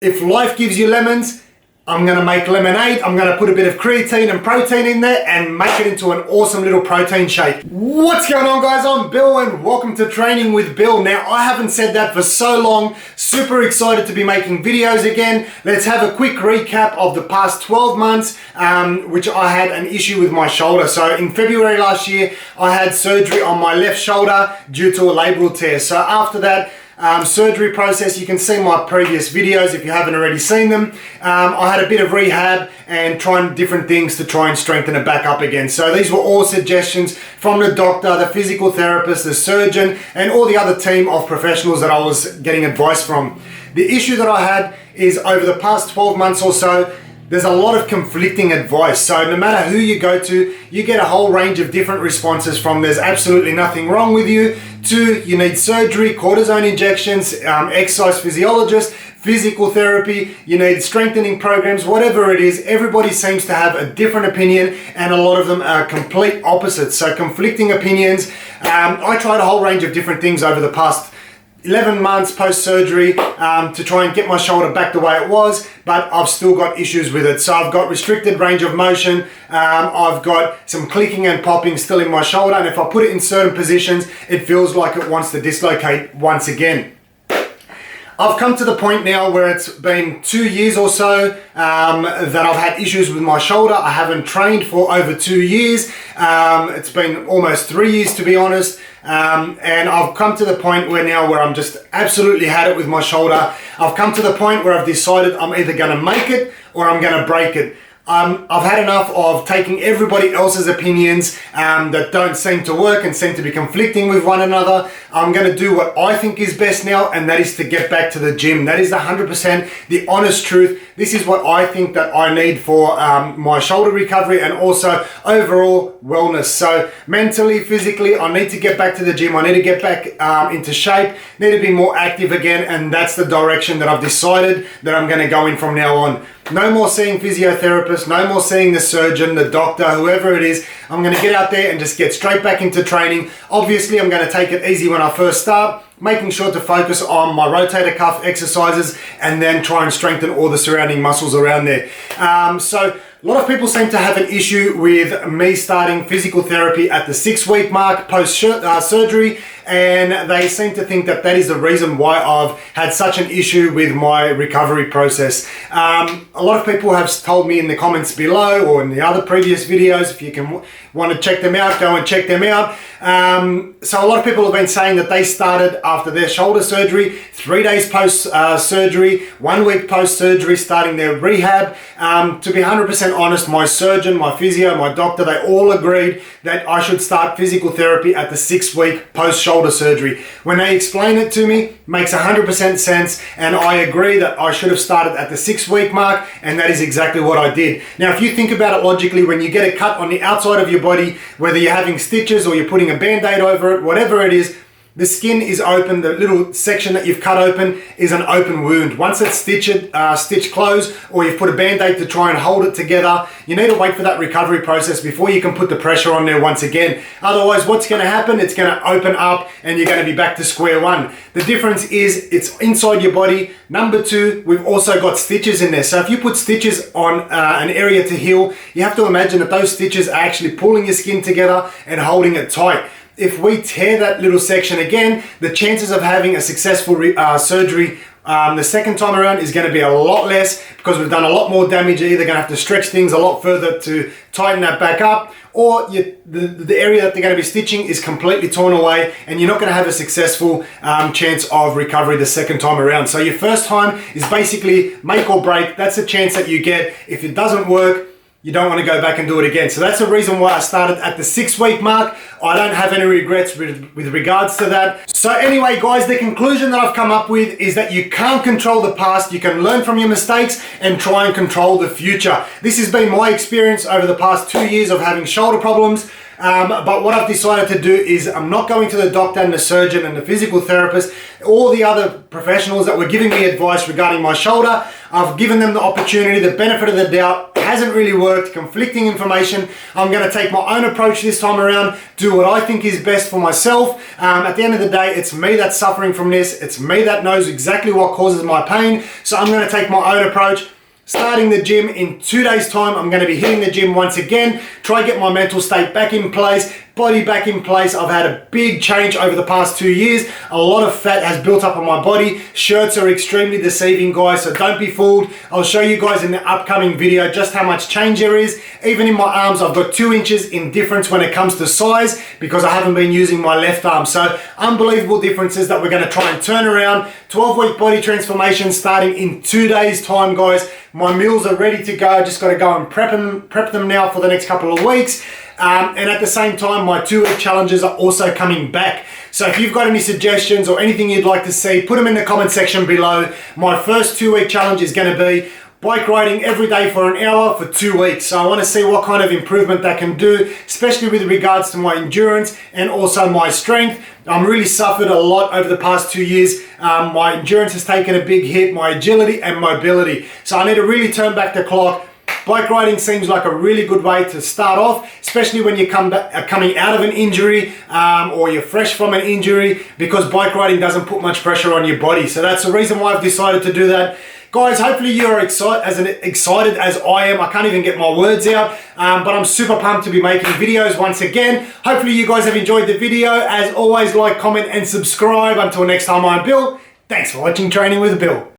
If life gives you lemons, I'm going to make lemonade. I'm going to put a bit of creatine and protein in there and make it into an awesome little protein shake. What's going on, guys? I'm Bill and welcome to Training with Bill. Now, I haven't said that for so long. Super excited to be making videos again. Let's have a quick recap of the past 12 months, which I had an issue with my shoulder. So in February last year, I had surgery on my left shoulder due to a labral tear. So after that, surgery process, you can see my previous videos if you haven't already seen them. I had a bit of rehab and trying different things to try and strengthen it back up again. So these were all suggestions from the doctor, the physical therapist, the surgeon, and all the other team of professionals that I was getting advice from. The issue that I had is over the past 12 months or so, there's a lot of conflicting advice. So no matter who you go to, you get a whole range of different responses from there's absolutely nothing wrong with you to you need surgery, cortisone injections, exercise physiologist, physical therapy, you need strengthening programs, whatever it is. Everybody seems to have a different opinion and a lot of them are complete opposites. So conflicting opinions. I tried a whole range of different things over the past 11 months post-surgery to try and get my shoulder back the way it was, but I've still got issues with it. So I've got restricted range of motion, I've got some clicking and popping still in my shoulder, and if I put it in certain positions, it feels like it wants to dislocate once again. I've come to the point now where it's been 2 years or so that I've had issues with my shoulder. I haven't trained for over 2 years. It's been almost 3 years, to be honest. And I've come to the point where I'm just absolutely had it with my shoulder. I've come to the point where I've decided I'm either going to make it or I'm going to break it. I've had enough of taking everybody else's opinions that don't seem to work and seem to be conflicting with one another. I'm going to do what I think is best now, and that is to get back to the gym. That is 100% the honest truth. This is what I think that I need for my shoulder recovery and also overall wellness. So mentally, physically, I need to get back to the gym. I need to get back into shape, need to be more active again, and that's the direction that I've decided that I'm going to go in from now on. No more seeing physiotherapists, no more seeing the surgeon, the doctor, whoever it is. I'm going to get out there and just get straight back into training. Obviously, I'm going to take it easy when I first start, making sure to focus on my rotator cuff exercises and then try and strengthen all the surrounding muscles around there. So a lot of people seem to have an issue with me starting physical therapy at the 6-week mark post-surgery, and they seem to think that that is the reason why I've had such an issue with my recovery process. A lot of people have told me in the comments below or in the other previous videos, if you can want to check them out, go and check them out. So a lot of people have been saying that they started after their shoulder surgery, 3 days post-surgery, 1 week post-surgery, starting their rehab. To be 100% honest, my surgeon, my physio, my doctor, they all agreed that I should start physical therapy at the 6-week post-shoulder surgery. When they explain it to me, makes 100% sense, and I agree that I should have started at the 6-week mark, and that is exactly what I did. Now, if you think about it logically, when you get a cut on the outside of your body, whether you're having stitches or you're putting a band-aid over it, whatever it is, the skin is open, the little section that you've cut open is an open wound. Once it's stitched closed, or you've put a band-aid to try and hold it together, you need to wait for that recovery process before you can put the pressure on there once again. Otherwise, what's going to happen? It's going to open up and you're going to be back to square one. The difference is it's inside your body. Number two, we've also got stitches in there. So if you put stitches on an area to heal, you have to imagine that those stitches are actually pulling your skin together and holding it tight. If we tear that little section again, the chances of having a successful surgery the second time around is going to be a lot less, because we've done a lot more damage. You're either going to have to stretch things a lot further to tighten that back up, or the area that they're going to be stitching is completely torn away and you're not going to have a successful chance of recovery the second time around. So your first time is basically make or break. That's the chance that you get. If it doesn't work, you don't want to go back and do it again. So that's the reason why I started at the 6-week mark. I don't have any regrets with regards to that. So anyway, guys, the conclusion that I've come up with is that you can't control the past. You can learn from your mistakes and try and control the future. This has been my experience over the past 2 years of having shoulder problems. But what I've decided to do is I'm not going to the doctor and the surgeon and the physical therapist, all the other professionals that were giving me advice regarding my shoulder. I've given them the opportunity, the benefit of the doubt, hasn't really worked, conflicting information. I'm going to take my own approach this time around, do what I think is best for myself. At the end of the day, it's me that's suffering from this. It's me that knows exactly what causes my pain. So I'm going to take my own approach. Starting the gym in 2 days' time, I'm going to be hitting the gym once again, try get my mental state back in place, body back in place. I've had a big change over the past 2 years. A lot of fat has built up on my body. Shirts are extremely deceiving, guys, so don't be fooled. I'll show you guys in the upcoming video just how much change there is. Even in my arms, I've got 2 inches in difference when it comes to size because I haven't been using my left arm. So unbelievable differences that we're going to try and turn around. 12-week body transformation starting in 2 days' time, guys. My meals are ready to go. I just got to go and prep them now for the next couple of weeks. And at the same time, my 2-week challenges are also coming back. So if you've got any suggestions or anything you'd like to see, put them in the comment section below. My first 2-week challenge is going to be bike riding every day for an hour for 2 weeks. So I want to see what kind of improvement that can do, especially with regards to my endurance and also my strength. I'm really suffered a lot over the past 2 years. My endurance has taken a big hit, my agility and mobility. So I need to really turn back the clock. Bike riding seems like a really good way to start off, especially when you coming out of an injury or you're fresh from an injury, because bike riding doesn't put much pressure on your body. So that's the reason why I've decided to do that. Guys, hopefully you're excited as I am. I can't even get my words out, but I'm super pumped to be making videos once again. Hopefully you guys have enjoyed the video. As always, like, comment, and subscribe. Until next time, I'm Bill. Thanks for watching Training with Bill.